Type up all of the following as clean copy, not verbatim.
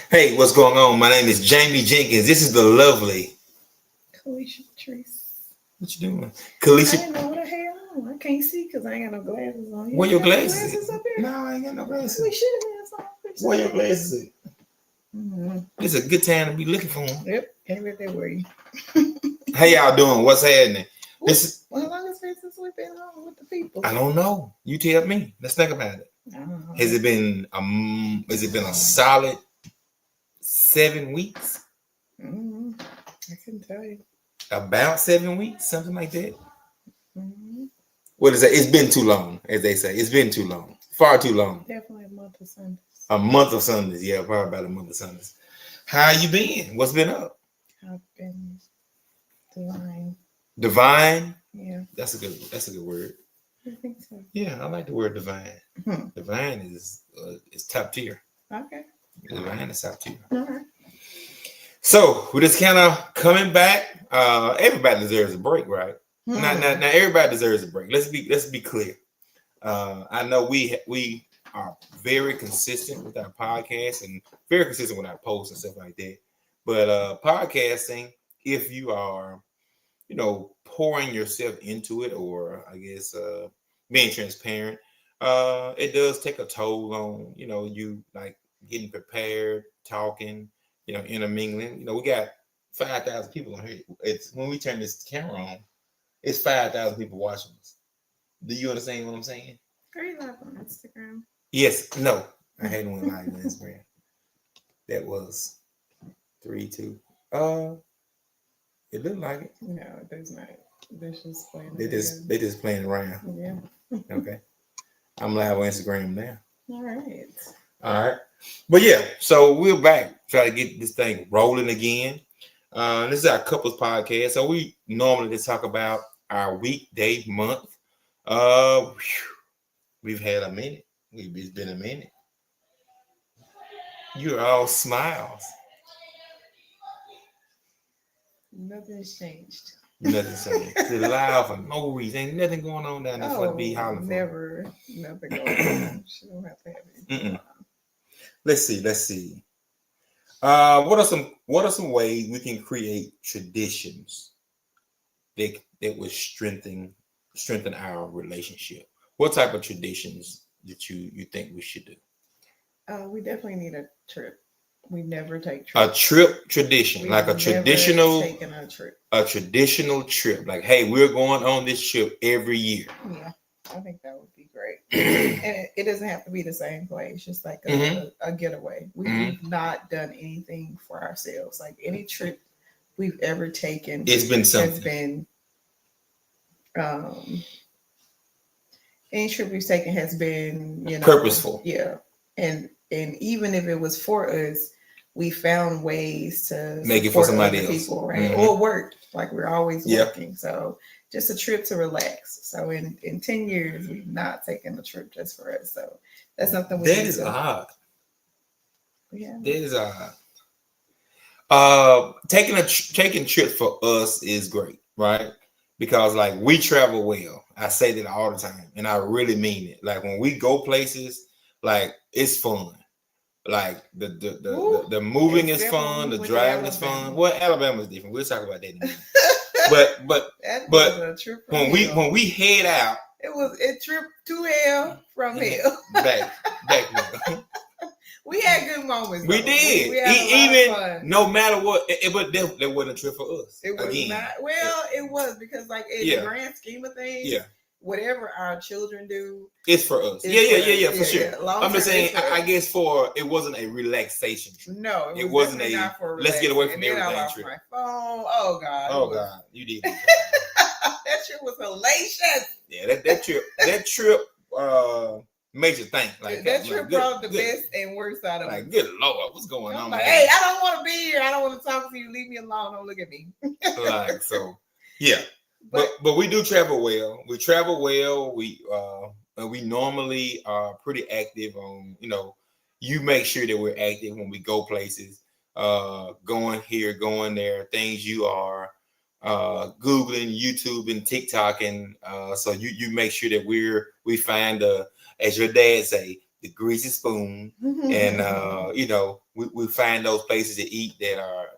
Hey, what's going on? My name is Jamie Jenkins. This is the lovely. Kalisha Patrice. What you doing? I Kalisha, didn't know what the hell on. I can't see because I ain't got no glasses on. where your got no glasses? up here? No, I ain't got no We glasses. should have had some. Where your glasses at? Mm-hmm. It's a good time to be looking for them. Yep, can't let that worry. How y'all doing? What's happening? This is, Well, how long has it been since we've been on with the people? I don't know. You tell me. Let's think about it. I don't know. Has it been a solid 7 weeks? Mm-hmm. I couldn't tell you. About 7 weeks, something like that. Mm-hmm. What is that? It's been too long, as they say. It's been too long. Far too long. Definitely a month of Sundays. A month of Sundays. Yeah, probably about a month of Sundays. How you been? What's been up? I've been divine. Divine. Yeah, That's a good word. I think so. Yeah, I like the word divine. Hmm. Divine is top tier. Okay. Divine is top tier. All right. So we're just kind of coming back. Everybody deserves a break, right? Hmm. Now everybody deserves a break. Let's be clear. I know we are very consistent with our podcast and very consistent with our posts and stuff like that. But podcasting, if you are, pouring yourself into it, or I guess being transparent, it does take a toll on, you like getting prepared, talking, intermingling. We got 5,000 people on here. It's when we turn this camera on, it's 5,000 people watching us. Do you understand what I'm saying? Are you live on Instagram? Yes. No. I hadn't went live on Instagram. That was 3, 2. It looked like it. No, it does not. They're just playing. They just playing around. Yeah. Okay. I'm live on Instagram now. All right. All right. But yeah, so we're back. Try to get this thing rolling again. This is our couples podcast. So we normally just talk about our weekday month. We've had a minute. It's been a minute. You're all smiles. Nothing's changed. Nothing's changed. They're loud for no reason. Ain't nothing going on down there for to be hollering for. Never. Nothing going on. She don't have to have anything. Let's see. What are some ways we can create traditions that would strengthen our relationship? What type of traditions that you think we should do? We definitely need a trip. We never take trips. A trip tradition, We've like a traditional taken a trip. A traditional trip. Like, hey, we're going on this trip every year. Yeah, I think that would be great. And it doesn't have to be the same place, just like a getaway. We've not done anything for ourselves. Like any trip we've ever taken, it's been something. Has been any trip we've taken has been, purposeful. Yeah. And even if it was for us, we found ways to make it for somebody else, people, right? Or work. Like we're always working. So just a trip to relax. So in 10 years, we've not taken a trip just for us. So that's something we that is odd. Yeah. That is odd. Taking trips for us is great, right? Because like we travel well. I say that all the time, and I really mean it. Like when we go places, like it's fun. Like the moving is fun, the driving is fun. Well, Alabama's different. We'll talk about that in a minute. but when we head out, it was a trip to hell from hell. back. We had good moments. We did. We even no matter what, but that wasn't a trip for us. It was not. Well, it was because like in the grand scheme of things, whatever our children do, it's for us. it's For sure. I'm just saying, I guess guess it wasn't a relaxation trip. no, It wasn't definitely not for let's get away relaxing. from And then I everything lost trip. my phone. Oh God. Oh God, you did. That trip was hellacious. Yeah, that trip made you think. Like That trip like, brought the best and worst out of like, me. good Lord, what's going on? I'm like, hey, I don't want to be here. I don't want to talk to you. Leave me alone. Don't look at me. Like, so yeah. But we do travel well. We travel well. We normally are pretty active on, you make sure that we're active when we go places, going here, going there, things you are Googling, YouTube, and TikTok, and so you make sure that we find as your dad say, the greasy spoon, and we find those places to eat that are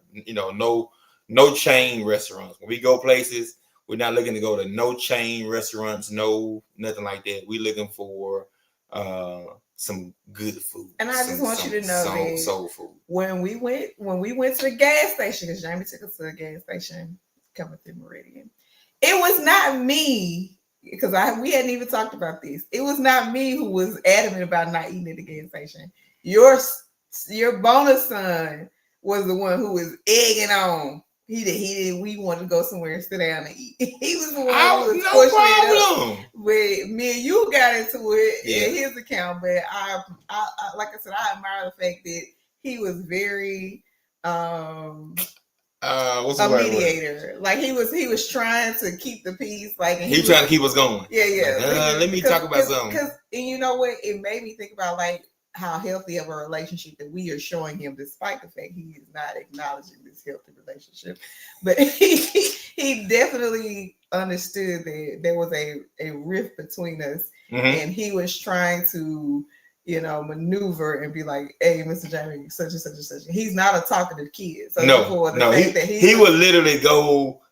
no chain restaurants. When we go places, we're not looking to go to no chain restaurants, no nothing like that. We're looking for some good food. And I just want you to know that soul food. When we went to the gas station, because Jamie took us to the gas station coming through Meridian, it was not me, because we hadn't even talked about this. It was not me who was adamant about not eating at the gas station. Your bonus son was the one who was egging on. He did. We wanted to go somewhere and sit down and eat. He was the one who was pushing it up. But me and you got into it in his account. But I like I said, I admire the fact that he was very what's a mediator. Like he was trying to keep the peace. Like he trying to keep us going. Yeah. Like, let me talk about something. And you know what? It made me think about like how healthy of a relationship that we are showing him, despite the fact he is not acknowledging this healthy relationship. But he definitely understood that there was a rift between us, and he was trying to, maneuver and be like, "Hey, Mr. Jamie, such and such and such." He's not a talkative kid, so he would literally go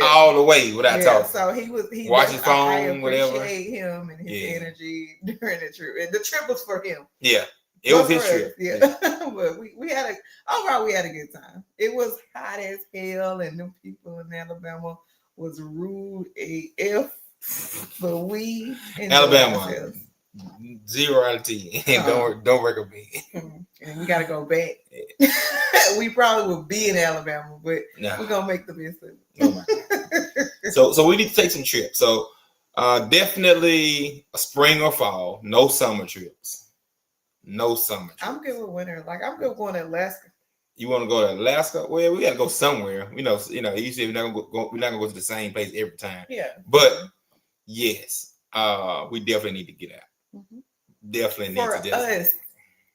all the way without talking. So he watch his phone, I whatever. Appreciate him and his energy during the trip. And the trip was for him. Yeah, it was his trip. Yeah, but we had a good time. It was hot as hell, and them people in Alabama was rude AF. But we Alabama 0 out of 10. And don't recommend. And we gotta go back. We probably would be in Alabama, but we're gonna make the best of it. So we need to take some trips. So definitely a spring or fall. No summer trips. No summer trips. I'm good with winter. Like I'm good going to Alaska. You want to go to Alaska? Well, we got to go somewhere. You usually we're not gonna go to the same place every time. Yeah. But yes, we definitely need to get out. Definitely need to. For us.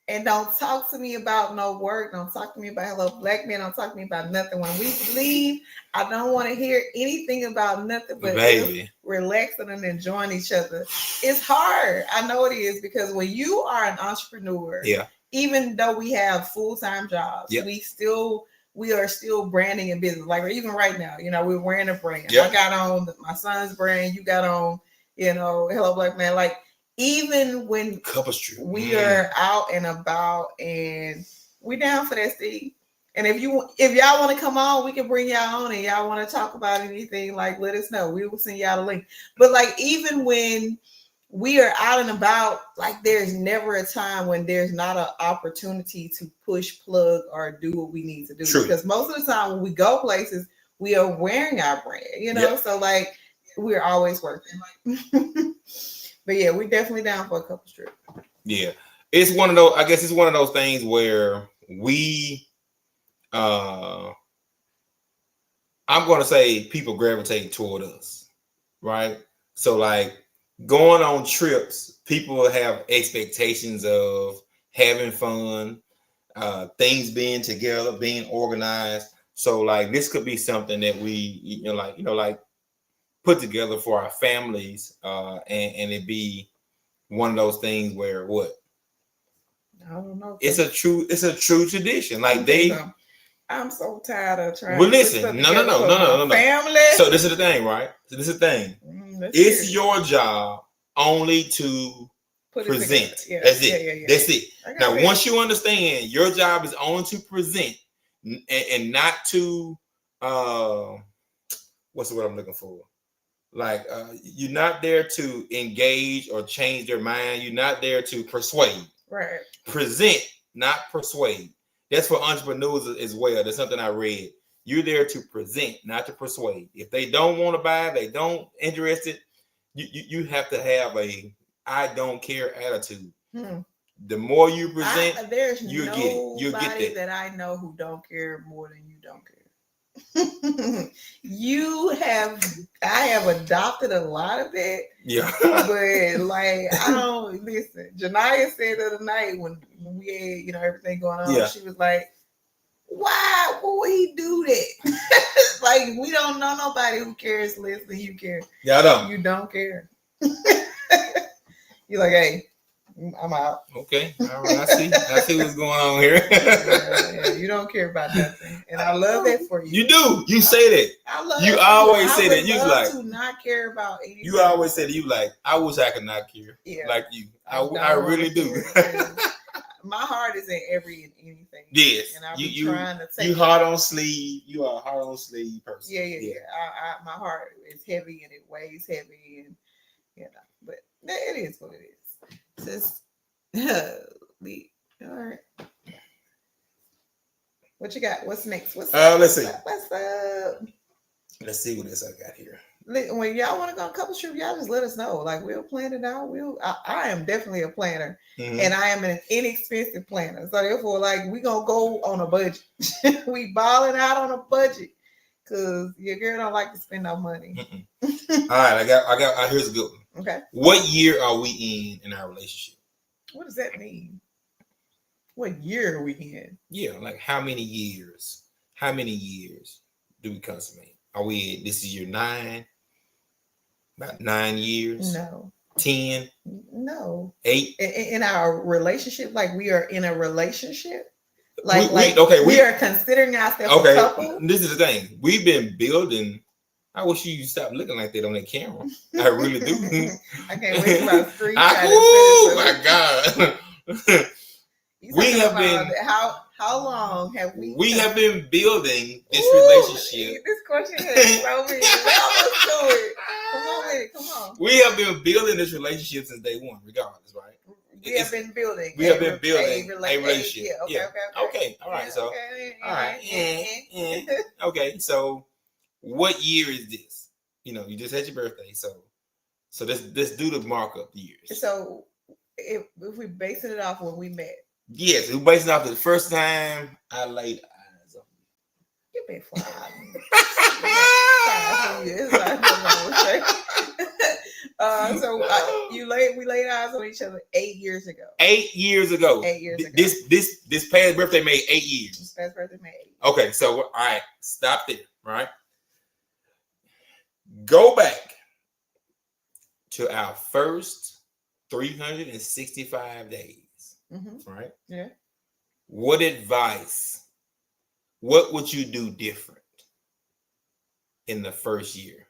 And don't talk to me about no work. Don't talk to me about Hello Black Man. Don't talk to me about nothing. When we leave, I don't want to hear anything about nothing but relaxing and enjoying each other. It's hard. I know it is, because when you are an entrepreneur, even though we have full-time jobs, we are still branding a business. Like even right now, we're wearing a brand. I got on my son's brand. You got on, Hello Black Man. Like, even when we are out and about, and we down for that, Steve. And if y'all want to come on, we can bring y'all on, and y'all want to talk about anything, like let us know. We will send y'all the link. But like even when we are out and about, like there's never a time when there's not an opportunity to push, plug, or do what we need to do. True. Because most of the time when we go places, we are wearing our brand, so like we're always working. But yeah, we're definitely down for a couple trips. Yeah. It's one of those, I guess it's one of those things where we I'm gonna say people gravitate toward us, right? So like going on trips, people have expectations of having fun, things being together, being organized. So like this could be something that we like put together for our families, and it be one of those things where I don't know. It's a true tradition. Like I'm so tired of trying. Well, listen, no. Family. So this is the thing, right? So this is the thing. It's your job only to present. That's it. That's it. Now, once you understand, your job is only to present and not to what's the word I'm looking for? Like you're not there to engage or change their mind. You're not there to persuade. Right. Present, not persuade. That's for entrepreneurs as well. That's something I read. You're there to present, not to persuade. If they don't want to buy, they don't interested. You have to have a I don't care attitude. The more you present, there's you get it. You get nobody that I know who don't care more than you don't care. I have adopted a lot of that. Yeah. But like I don't listen. Janaya said the other night when we had, everything going on, Yeah. she was like, why would he do that? Like we don't know nobody who cares less than you care. Yeah, I don't. You don't care. You're like, hey, I'm out. Okay. All right. I see what's going on here. Yeah, you don't care about nothing. And I love that for you. You do. You say that. I love you that. always say that. You like to not care about anything. You always say that you like, I wish I could not care. Yeah. Like you. I really do. My heart is in anything. Yes. And I'm trying to take you hard on sleeve. You are a hard on sleeve person. Yeah. My heart is heavy and it weighs heavy and but it is what it is. Just all right. What you got? What's next? What's up? Let's see. What's up? Let's see what else I got here. When y'all want to go on a couple trips, y'all just let us know. Like we'll plan it out. I am definitely a planner, and I am an inexpensive planner. So therefore, like we gonna go on a budget. We balling out on a budget because your girl don't like to spend no money. All right, I got. Here's a good one. Okay. What year are we in our relationship? What does that mean? What year are we in? Yeah, like how many years? How many years do we consummate? Are we? This is year 9. About 9 years. No. 10. No. 8. In our relationship, like we are in a relationship. We are considering ourselves a couple. This is the thing. We've been building. I wish you stop looking like that on that camera. I really do. I can't wait for my screen. Oh my God. We have been. How long have we? We have been building this relationship. This question has so many levels to it. Come on with it. Come on. We have been building this relationship since day one, regardless, right? We have been building a relationship. Yeah. Okay. All right. So. All right. Okay. So, what year is this? You just had your birthday, so let's do the markup years. So, if we basing it off when we met. Yes, we're basing off the first time I laid eyes on you. You've been flying. We laid eyes on each other 8 years ago. 8 years ago. 8 years ago. This past birthday made 8 years. This past birthday made 8 years. Okay, so all right, stop there. Right. Go back to our first 365 days. Right? Yeah. What advice? What would you do different in the first year?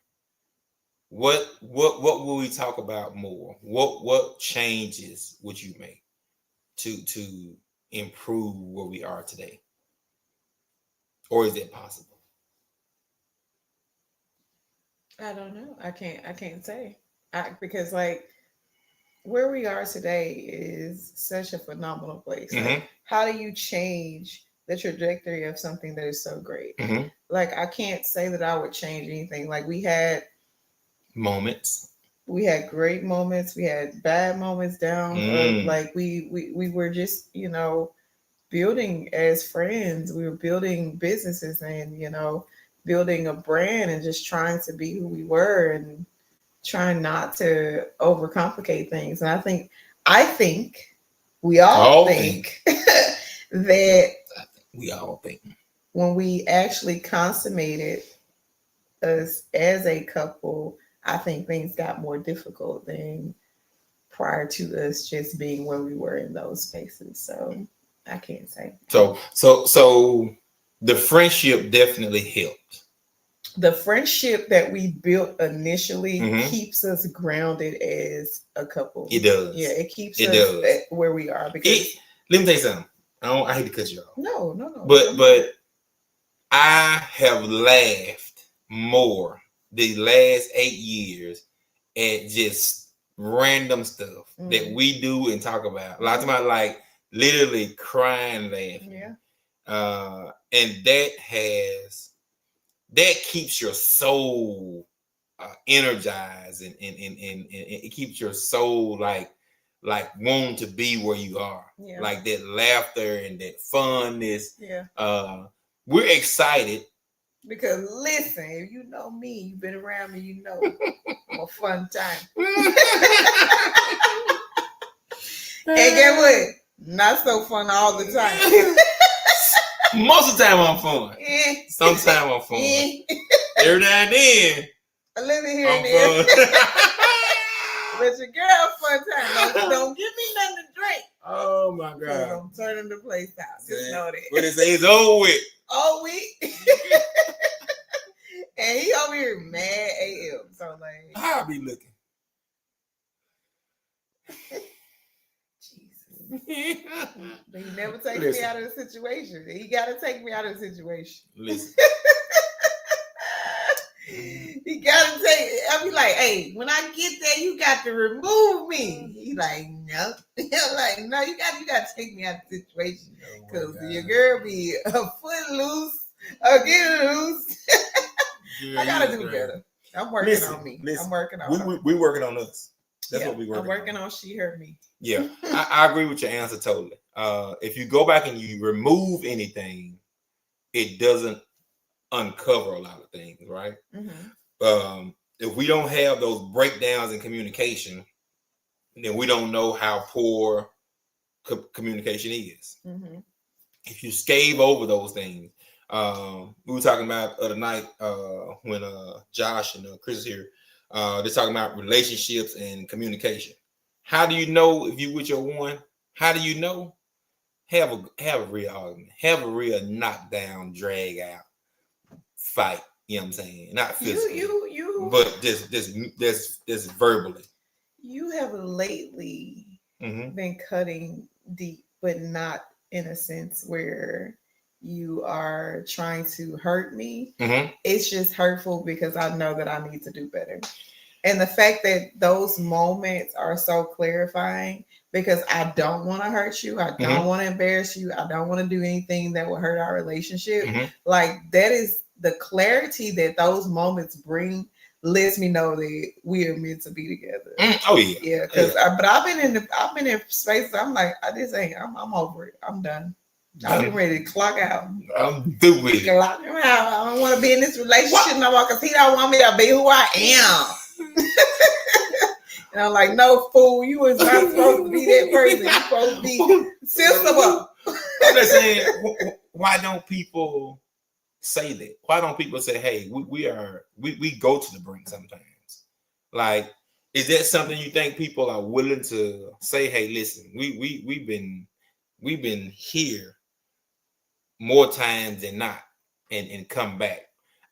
What will we talk about more? What changes would you make to improve where we are today? Or is it possible? I don't know. I can't say. Because like where we are today is such a phenomenal place. Like, how do you change the trajectory of something that is so great? Like, I can't say that I would change anything. Like, we had moments. We had great moments. We had bad moments down. Like, we were just, building as friends. We were building businesses and, building a brand and just trying to be who we were and trying not to overcomplicate things. And I think we all think that we all think when we actually consummated us as a couple, I think things got more difficult than prior to us just being where we were in those spaces. So I can't say. So the friendship definitely helped. The friendship that we built initially keeps us grounded as a couple. It does. Yeah, it keeps us at where we are. Because let me tell you something. I hate to cut you off. No. But I have laughed more the last 8 years at just random stuff that we do and talk about. A lot of times, like literally crying, laughing. Yeah. And that keeps your soul energized and it keeps your soul like wanting to be where you are. Yeah. Like that laughter and that funness. Yeah. We're excited. Because listen, if you know me, you've been around me, you know I'm a fun time. And get what? Not so fun all the time. Most of the time I'm fun. Sometimes I'm fun. Every now and then. A little here and there. But your girl fun time. Don't give me nothing to drink. Oh my God. I'm turning the place out. Just know that. But it's over with. All week. And he over here mad AF. So like I'll be looking. Jesus. But he never takes me out of the situation. He gotta take me out of the situation. Listen. He gotta take it. I'll be like, hey, when I get there, you got to remove me. He like, no. I'm like, no, you got to take me out of the situation. Because your girl be a foot loose or get loose. Girl, I gotta do better. I'm working on me. I'm working on we working on us. That's what we working on. I'm working on she, her, me. Yeah. I agree with your answer totally. If you go back and you remove anything, it doesn't uncover a lot of things, right? Mm-hmm. If we don't have those breakdowns in communication, then we don't know how poor communication is. Mm-hmm. If you scave over those things, we were talking about the other night when Josh and Chris is here. They're talking about relationships and communication. How do you know if you with your one? How do you know? Have a real argument. Have a real knockdown, drag out fight. You know what I'm saying? Not physically, you but just verbally. You have lately been cutting deep, but not in a sense where you are trying to hurt me. Mm-hmm. It's just hurtful because I know that I need to do better. And the fact that those moments are so clarifying because I don't want to hurt you. I don't want to embarrass you. I don't want to do anything that will hurt our relationship. Mm-hmm. Like that is the clarity that those moments bring lets me know that we are meant to be together. Oh yeah. Yeah. Because but I've been in spaces. I'm like, I'm over it. I'm done. I'm ready to clock out. I'm through with it. Clock him out. I don't want to be in this relationship no more because he don't want me to be who I am. And I'm like, no, fool, you was not supposed to be that person. You're supposed to be sensible. I'm just saying, why don't people say that? Why don't people say, hey, we go to the brink sometimes? Like, is that something you think people are willing to say, hey, listen, we've been here more times than not and come back?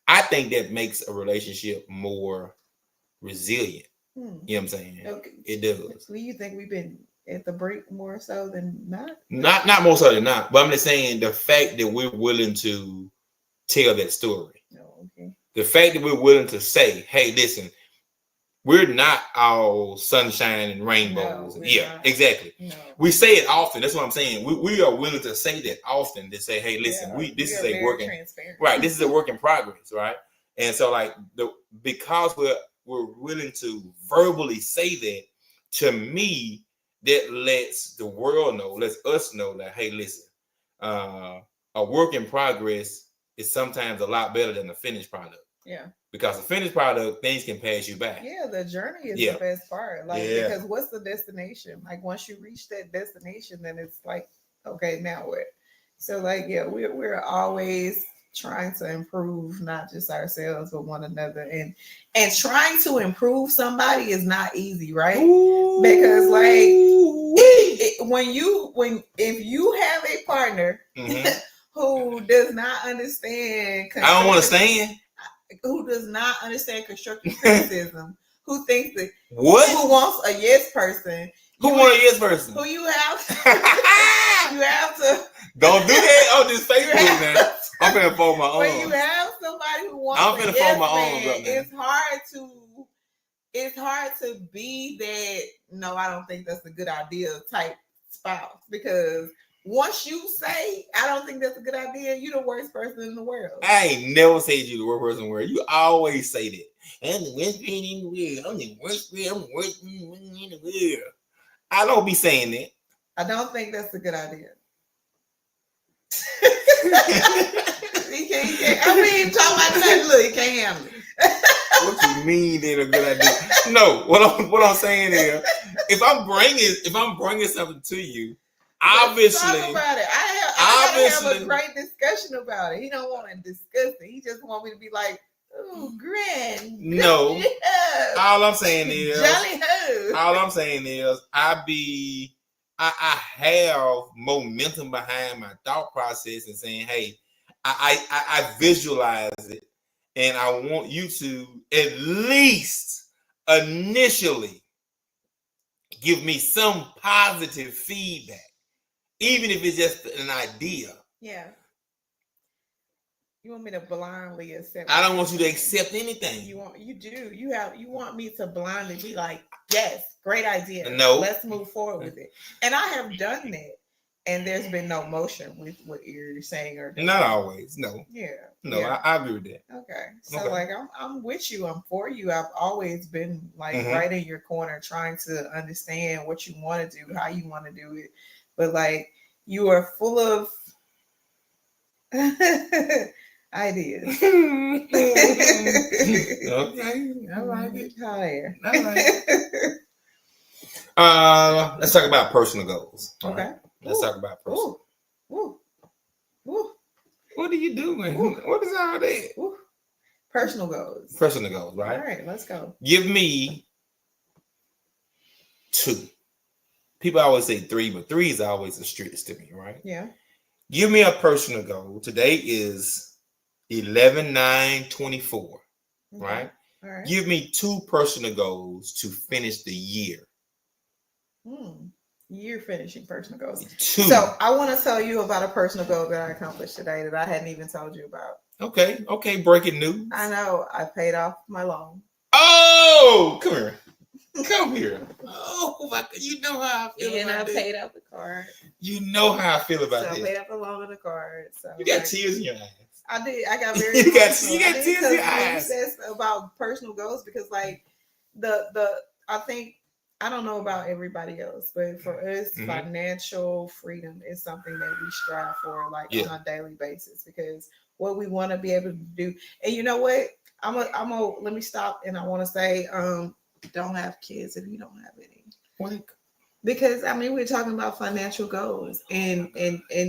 I think that makes a relationship more resilient. You know what I'm saying? Okay. It does. Do you think we've been at the brink more so than not? Not more so than not. But I'm just saying the fact that we're willing to tell that story. Oh, okay. The fact that we're willing to say, hey, listen, we're not all sunshine and rainbows. No, yeah, not. Exactly. No. We say it often. That's what I'm saying. We are willing to say that often to say, hey, listen, this is a work in right. This is a work in progress, right? And so like because we're willing to verbally say that, to me, that lets the world know, lets us know that, hey, listen, a work in progress is sometimes a lot better than the finished product. Yeah. Because the finished product, things can pass you by. Yeah, the journey is the best part. Like, because what's the destination? Like, once you reach that destination, then it's like, okay, now what? So, like, yeah, we're always trying to improve not just ourselves but one another, and trying to improve somebody is not easy, right? Ooh. Because like if you have a partner who does not understand, I don't want to stand, who does not understand constructive criticism, who thinks that who wants a yes person, who wants a yes person, who you have to don't do that on this Facebook, man. I'm I'm finna fold my when you arms. have somebody who wants I'm a finna yes fold my arms man, up now. it's hard to be that. No, I don't think that's a good idea type spouse, because once you say I don't think that's a good idea, you're the worst person in the world. I ain't never said you the worst person in the world. You always say that. I'm the worst person in the world. I'm the worst person in the world. I don't be saying that. I don't think that's a good idea. He can't. I mean, talking about nothing. Look, he can't handle it. What you mean ain't a good idea? No, what I'm saying is, if I'm bringing something to you, obviously, let's talk about it. I gotta have a great discussion about it. He don't want to discuss it. He just want me to be like, "Oh, grand." No. Yeah. All I'm saying is, Johnny Ho. all I'm saying is, I have momentum behind my thought process and saying, hey, I visualize it, and I want you to at least initially give me some positive feedback, even if it's just an idea. Yeah. You want me to blindly accept? I don't want you to accept anything. You want me to blindly be like, yes, great idea. No. Let's move forward with it. And I have done that. And there's been no motion with what you're saying or doing. Not always. No. Yeah. No, yeah. I agree with that. Okay. So Okay. like I'm with you. I'm for you. I've always been like right in your corner, trying to understand what you want to do, how you want to do it. But like you are full of ideas. Okay. I like it. Higher. I like it. Let's talk about personal goals. Okay. Right? Let's talk about personal. Ooh. Ooh. What are you doing? Ooh. What is all that? Ooh. Personal goals. Personal goals, right? All right, let's go. Give me 2. People always say 3, but 3 is always the strictest to me, right? Yeah. Give me a personal goal. Today is 11/9/24, Okay. right? All right. Give me 2 personal goals to finish the year. Year finishing personal goals. 2. So I want to tell you about a personal goal that I accomplished today that I hadn't even told you about. Okay. Breaking news. I know. I paid off my loan. Oh, come here. Come here. Oh my God. You know how I feel And about I that. paid off the card. You know how I feel about So I that. paid off the loan and the card. So You got tears in your eyes. I did. I got very You got emotional. tears in your When you eyes. said about personal goals, because like I think, I don't know about everybody else, but for us, financial freedom is something that we strive for like on a daily basis, because what we want to be able to do. And you know what? Let me stop, and I want to say, don't have kids if you don't have any. What? Because I mean, we're talking about financial goals, and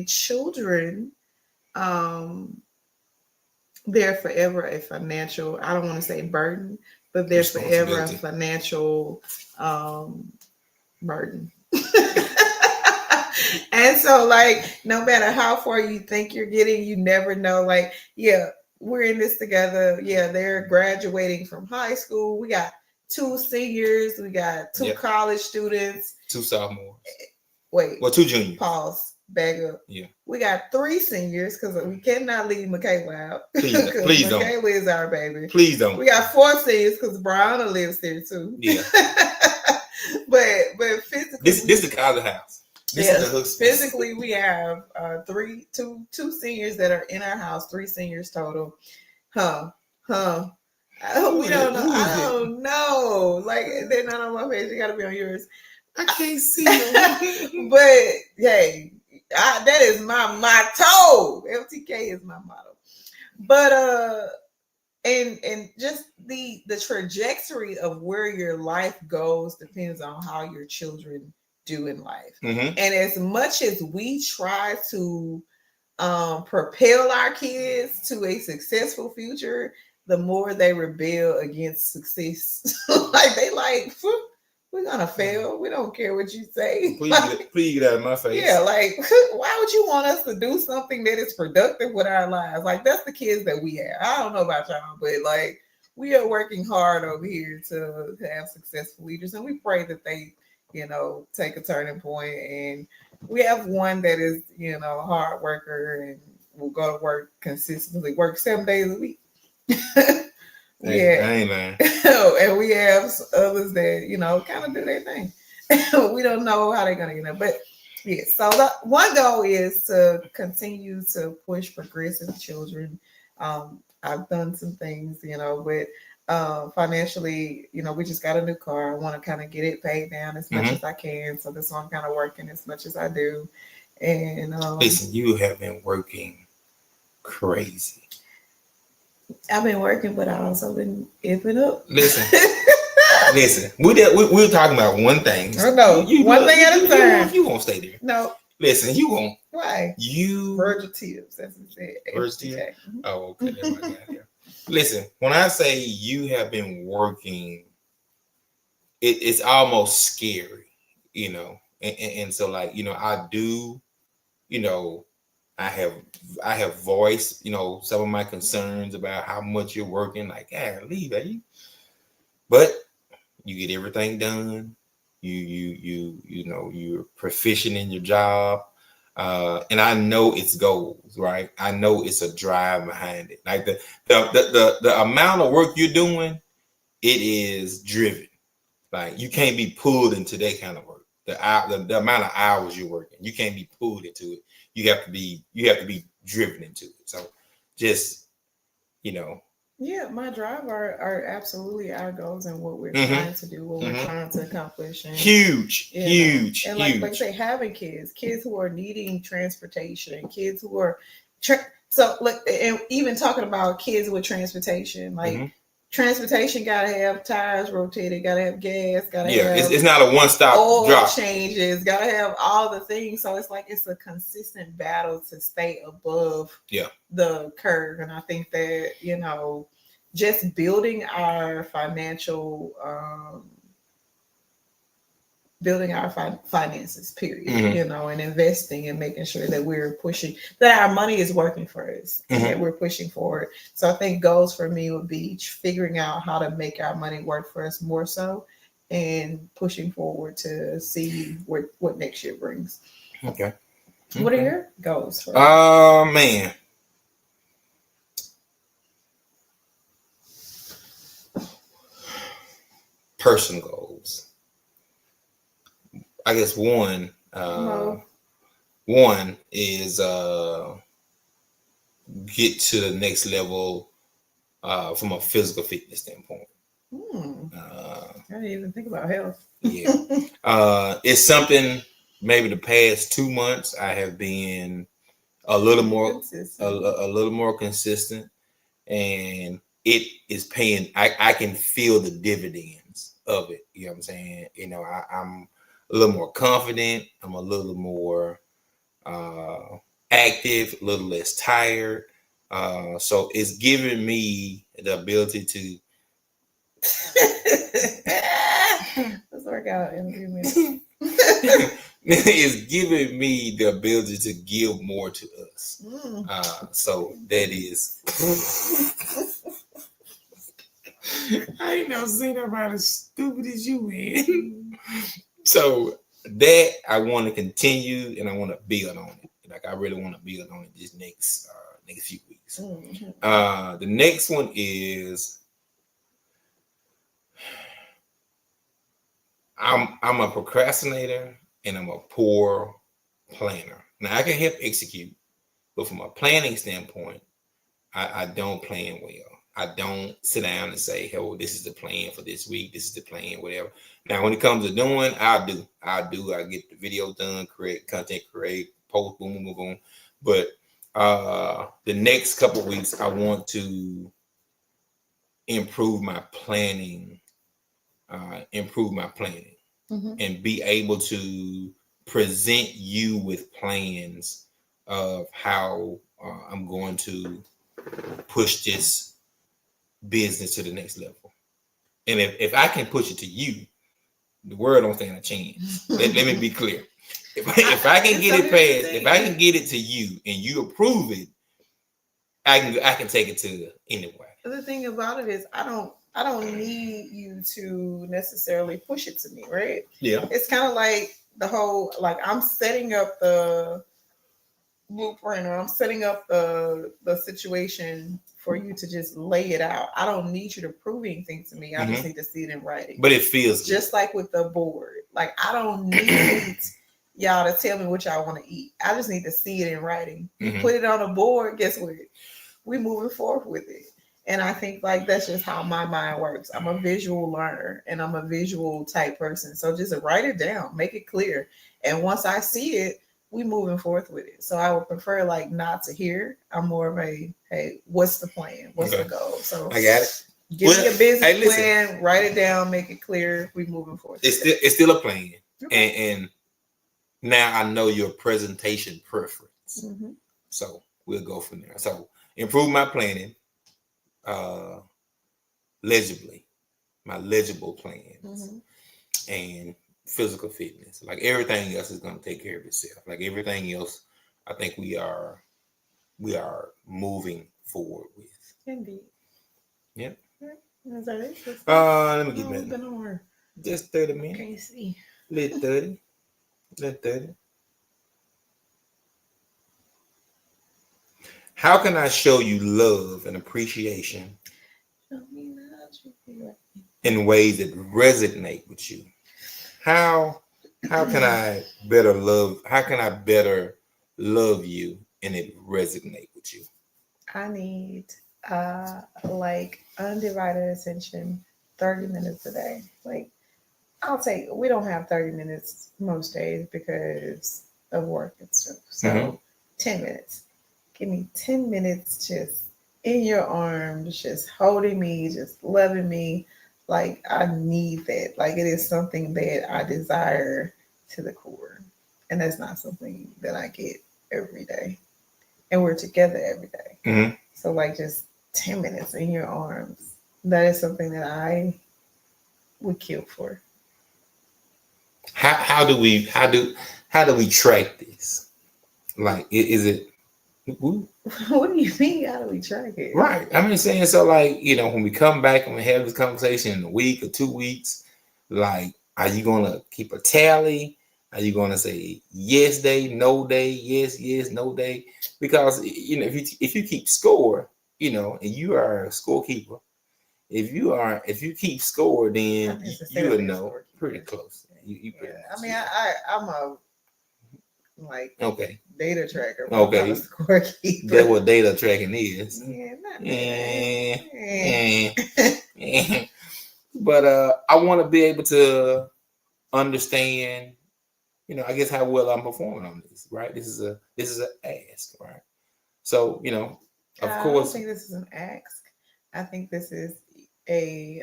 children, they're forever a financial, I don't want to say burden, but they're forever a financial burden. And so like, no matter how far you think you're getting, you never know. Like, yeah, we're in this together. Yeah, they're graduating from high school. We got 2 seniors. We got 2 college students. 2 sophomores. Wait. Well, 2 juniors. Pause. Back up. Yeah. We got 3 seniors because we cannot leave Michaela out. Please don't. Michaela is our baby. Please don't. We got 4 seniors because Brianna lives there too. Yeah. but physically, this is the college house. This is the hook space. Physically, we have 2 seniors that are in our house. 3 seniors total. We don't know. I don't know. Like, they're not on my page. They got to be on yours. I can't see them. But hey, that is my motto. FTK is my motto. But and just the trajectory of where your life goes depends on how your children do in life. And as much as we try to propel our kids to a successful future, the more they rebel against success. Like, they like, we're gonna fail. We don't care what you say. Please get out of my face. Yeah, like, why would you want us to do something that is productive with our lives? Like, that's the kids that we have. I don't know about y'all, but like, we are working hard over here to have successful leaders, and we pray that they, take a turning point. And we have one that is, a hard worker, and will go to work consistently, work 7 days a week. Hey, I ain't lying. And we have others that, you know, kind of do their thing. We don't know how they're going to get it. But yeah, so the one goal is to continue to push progressive children. I've done some things, you know, but financially, you know, we just got a new car. I want to kind of get it paid down as much as I can. So that's why I'm kind of working as much as I do. And listen, you have been working crazy. I've been working, but I also been ifing up. Listen, we were talking about one thing. Oh no, one thing at a time. You won't stay there. No. Listen, you won't. Why? You Virgil Tibbs, as we said. Virgil Tibbs. Oh, okay. That's what I got here. Listen, when I say you have been working, it's almost scary, you know. And so, like, you know, I do, you know, I have voiced, you know, some of my concerns about how much you're working. Like, yeah, leave it. But you get everything done. You know, you're proficient in your job. And I know it's goals, right? I know it's a drive behind it. Like the amount of work you're doing, it is driven. Like you can't be pulled into that kind of work. The amount of hours you're working, you can't be pulled into it. You have to be driven into it. So just, you know. Yeah, my drive are absolutely our goals and what we're trying to do, what we're trying to accomplish. And, huge. And like I say, having kids who are needing transportation, kids who are and even talking about kids with transportation, like transportation gotta have tires rotated, gotta have gas, gotta have it's not a one-stop oil drop. Changes, gotta have all the things. So it's like it's a consistent battle to stay above the curve. And I think that, you know, just building our financial finances, period, you know, and investing and making sure that we're pushing, that our money is working for us, and that we're pushing forward. So I think goals for me would be figuring out how to make our money work for us more so, and pushing forward to see what next year brings. Okay. What are your goals for? Man. Personal goals. I guess one is get to the next level from a physical fitness standpoint. I didn't even think about health. It's something maybe the past 2 months I have been a little more consistent, and it is paying. I can feel the dividends of it. You know what I'm saying? You know, I'm a little more confident. I'm a little more active, a little less tired. So it's giving me the ability to let's work out in a few minutes. It's giving me the ability to give more to us. So that is I ain't never seen nobody as stupid as you, man. So that I want to continue, and I want to build on it. Like I really want to build on it this next few weeks. The next one is I'm a procrastinator and I'm a poor planner. Now I can help execute, but from a planning standpoint, I don't plan well. I don't sit down and say, "Hey, well, this is the plan for this week. This is the plan, whatever." Now, when it comes to doing, I get the video done, create content, post, boom, boom, boom, boom. But the next couple of weeks, I want to improve my planning, and be able to present you with plans of how I'm going to push this business to the next level. And if I can push it to you, the world don't stand a chance. Let me be clear. If I can get it past, if I can get it to you and you approve it, I can take it to anywhere. The thing about it is I don't need you to necessarily push it to me, right? Yeah. It's kind of like the whole, like I'm setting up the blueprint, or I'm setting up the situation for you to just lay it out. I don't need you to prove anything to me. I just need to see it in writing. But it feels just good. like with the board. Like I don't need y'all to tell me what y'all want to eat. I just need to see it in writing. You put it on a board, guess what? We moving forward with it. And I think like that's just how my mind works. I'm a visual learner and I'm a visual type person. So just write it down, make it clear. And once I see it, we moving forth with it. So I would prefer like not to hear. I'm more of a, hey, what's the plan? What's the goal? So I got it. Give me a business plan, write it down, make it clear. We moving forward. It's still a plan. Okay. And now I know your presentation preference. So we'll go from there. So improve my planning. Legibly, my legible plans, and physical fitness. Like everything else is going to take care of itself. Like everything else, I think we are moving forward with. Indeed. Yep. Let me get back. Just 30 minutes. Can you see? Let 30. Let 30. How can I show you love and appreciation in ways that resonate with you? How can I better love? How can I better love you and it resonate with you? I need like undivided attention, 30 minutes a day. Like we don't have 30 minutes most days because of work and stuff. So 10 minutes. Give me 10 minutes just in your arms, just holding me, just loving me. Like I need that. Like it is something that I desire to the core. And that's not something that I get every day. And we're together every day. So like just 10 minutes in your arms. That is something that I would kill for. How do we track this? Like is it what do you mean? How do we track it? Right. I'm just saying, so like, when we come back and we have this conversation in a week or 2 weeks, like, are you gonna keep a tally? Are you gonna say yes day, no day, yes, no day? Because if you keep score, and you are a scorekeeper, if you keep score, then you would know pretty close. You pretty much, I mean, I'm a like okay data tracker. Okay, that's what data tracking is. But I want to be able to understand, I guess how well I'm performing on this. Right, this is a ask, right? So of course, I don't think this is an ask. I think this is a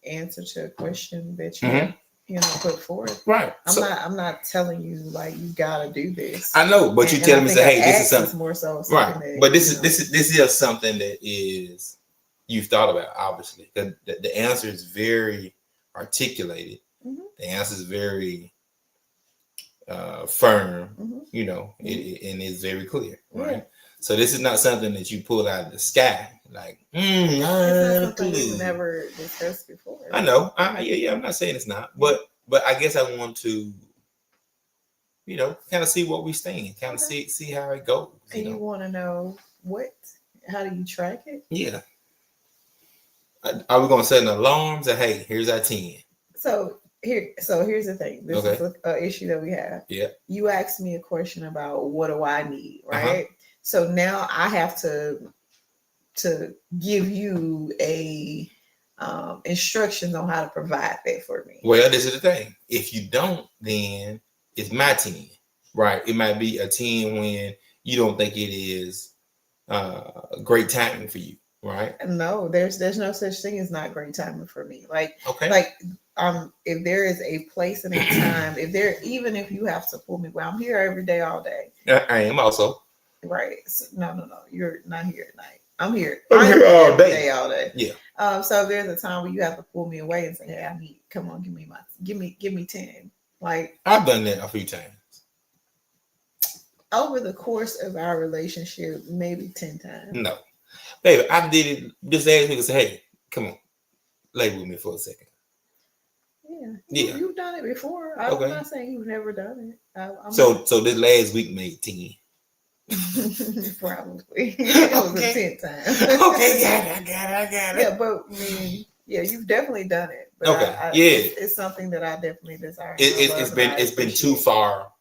answer to a question that you put forth. Right. I'm not telling you like you gotta do this. I know, but you telling me say, hey, this is something more so right. That, but this is something that is you've thought about, obviously. The answer is very articulated. The answer is very firm, and it's very clear, right? Yeah. So this is not something that you pull out of the sky, like, it's not something we've never discussed before. I know. Yeah, I'm not saying it's not, but I guess I want to, kind of see what we stand, kind of see how it goes. And you want to know how do you track it? Yeah. Are we going to set an alarm? Say, hey, here's our 10. So here's the thing. This is an issue that we have. Yeah. You asked me a question about what do I need, right? So now I have to give you a instructions on how to provide that for me. Well, this is the thing. If you don't, then it's my 10, right? It might be a 10 when you don't think it is great timing for you, right? No, there's no such thing as not great timing for me. Like, okay. If there is a place and a time, even if you have to pull me, well, I'm here every day, all day. I am also. Right. So, no, you're not here at night. I'm here. I'm here all day. All day. Yeah. So if there's a time where you have to pull me away and say, hey, come on, give me 10. Like I've done that a few times. Over the course of our relationship, maybe 10 times. No. Baby, I did it just last week and say, hey, come on, lay with me for a second. Yeah. You've done it before. I'm not saying you've never done it. So this last week made 10. Probably. It was a 10 times. Okay, I got it. Yeah, but I mean, yeah, you've definitely done it. But Okay, yeah, yeah. it's something that I definitely desire. It's been too far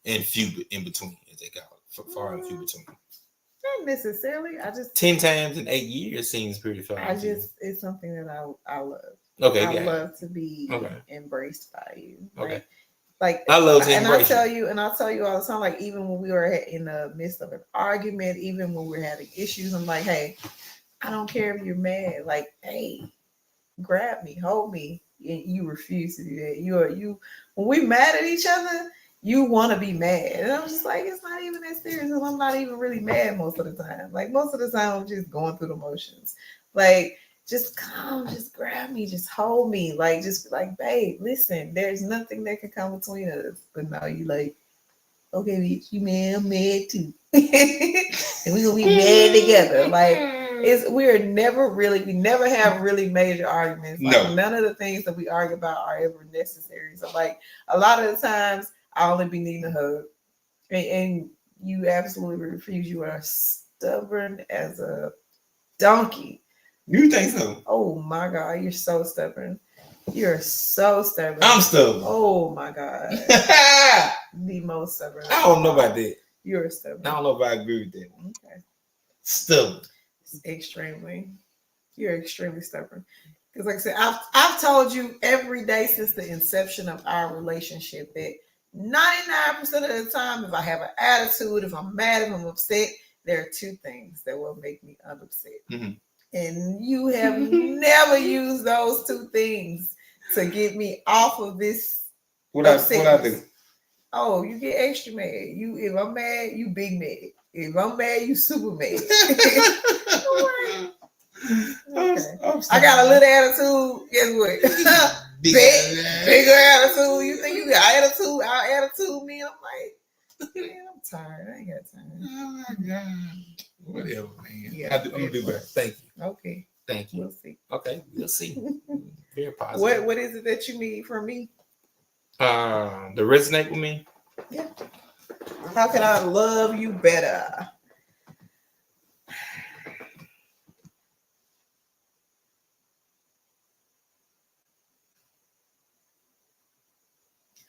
and few in between, as they call it. Far and few between. Not necessarily. I just 10 times in 8 years seems pretty far. it's something that I love. Okay, I love to be okay. embraced by you. Okay. Like I love to embrace and I'll tell you all the time, like even when we were in the midst of an argument, even when we're having issues, I'm like, hey, I don't care if you're mad. Like, hey, grab me, hold me. And you refuse to do that. You when we mad at each other, you want to be mad. And I'm just like, it's not even that serious. And I'm not even really mad most of the time. Like most of the time I'm just going through the motions. Like, just come, just grab me, just hold me. Like, just be like, babe, listen, there's nothing that can come between us. But now you like, okay, bitch, you mad, I'm mad too. And we're gonna be mad together. Like we never have really major arguments. Like No. none of the things that we argue about are ever necessary. So like a lot of the times I only be needing a hug. And you absolutely refuse. You are stubborn as a donkey. You think so? Oh my God, you're so stubborn. You're so stubborn. I'm stubborn. Oh my God. The most stubborn. I don't know about that. You're stubborn. I don't know if I agree with that. Okay. Stubborn. Extremely. You're extremely stubborn. Because like I said, I've told you every day since the inception of our relationship that 99% of the time, if I have an attitude, if I'm mad, if I'm upset, there are two things that will make me unupset. Mm-hmm. And you have never used those two things to get me off of this. What I do? Oh, you get extra mad. If I'm mad, you big mad. If I'm mad, you super mad. Okay. I got a little attitude. Guess what? Bigger attitude. You think you got attitude? Our attitude, me. I'm like, man, I'm tired. I ain't got time. Oh my God. Whatever, man. Yeah, I'm gonna do better. Thank you. Okay. Thank you. We'll see. Okay, we'll see. Very positive. What is it that you need from me? To resonate with me? Yeah. How can I love you better?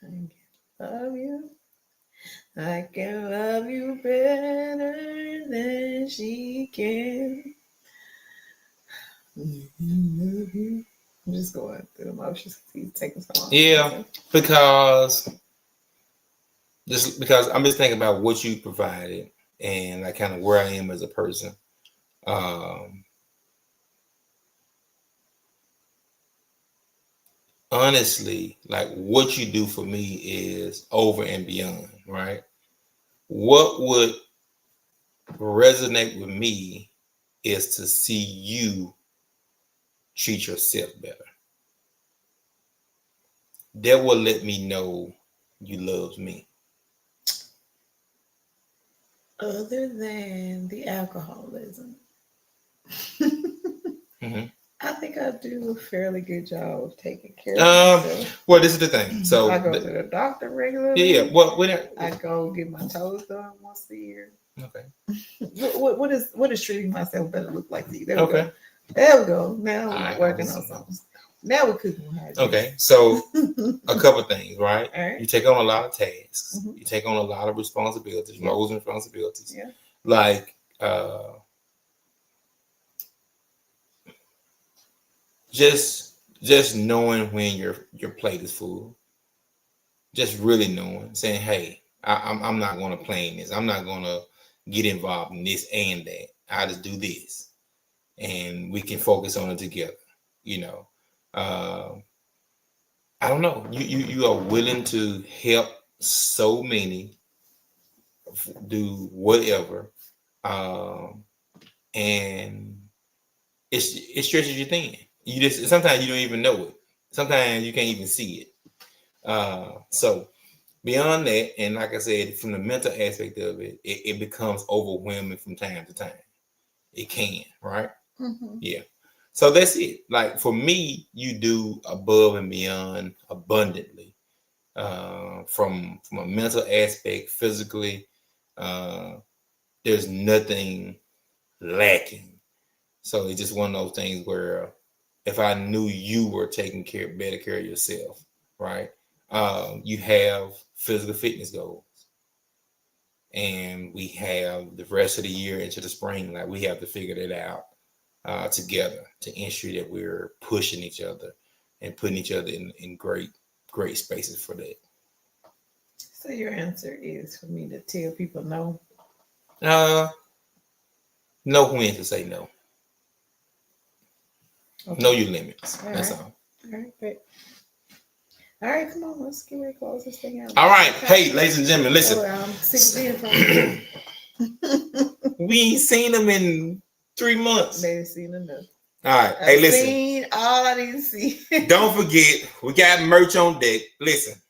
I can love you. I can love you better than she can. I'm just going through the motions. He's taking so long. Yeah, because I'm just thinking about what you provided and like kind of where I am as a person. Honestly, like what you do for me is over and beyond, right? What would resonate with me is to see you treat yourself better. That will let me know you love me. Other than the alcoholism, Mm-hmm. I think I do a fairly good job of taking care of myself. Well, this is the thing. So I go to the doctor regularly. Yeah. Well, I go get my toes done once a year. Okay. What is treating myself better look like to you? There we Okay. go. There we go. Now we're working on something. Now we're cooking. Okay. So a couple things, right? All right. You take on a lot of tasks. Mm-hmm. You take on a lot of responsibilities, roles and responsibilities. Yeah. Like just knowing when your plate is full. Just really knowing, saying, hey, I'm not gonna play in this. I'm not gonna get involved in this and that. I just do this. And we can focus on it together. You know. I don't know. You are willing to help so many do whatever. And it stretches you thin. You just sometimes you don't even know it. Sometimes you can't even see it. So beyond that, and like I said, from the mental aspect of it, it becomes overwhelming from time to time. It can, right? Mm-hmm. Yeah. So that's it. Like for me, you do above and beyond abundantly. From a mental aspect, physically, There's nothing lacking. So it's just one of those things where if I knew you were taking better care of yourself, right? You have physical fitness goals, and we have the rest of the year into the spring. Like we have to figure it out together to ensure that we're pushing each other and putting each other in great spaces for that. So your answer is for me to tell people no. Know when to say no. Okay. Know your limits. All That's right. all. All right, but all right, come on, let's get ready to close this thing out. All right. Hey, ladies and gentlemen, listen. Oh, I'm sick of being from We ain't seen them in 3 months. Maybe seen enough. All right. Hey, listen. Seen all I didn't see. Don't forget, we got merch on deck. Listen.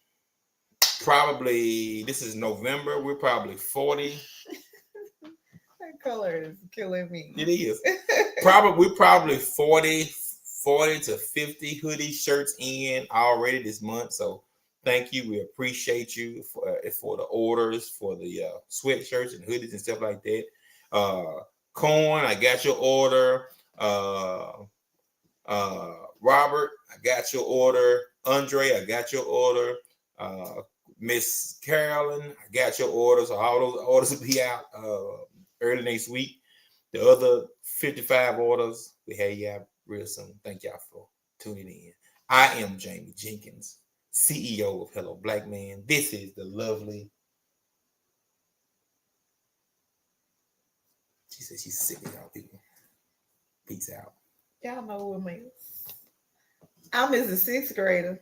Probably this is November. We're probably 40. That color is killing me. It is. We're probably 40 to 50 hoodie shirts in already this month. So thank you. We appreciate you for the orders, for the sweatshirts and hoodies and stuff like that. Corn, I got your order. Robert, I got your order. Andre, I got your order. Miss Carolyn, I got your orders. So all those orders will be out early next week. The other 55 orders, we have you out real soon. Thank y'all for tuning in. I am Jamie Jenkins, CEO of Hello Black Man. This is the lovely. She said she's sick of y'all people. Peace out. Y'all know what me. I'm as a sixth grader.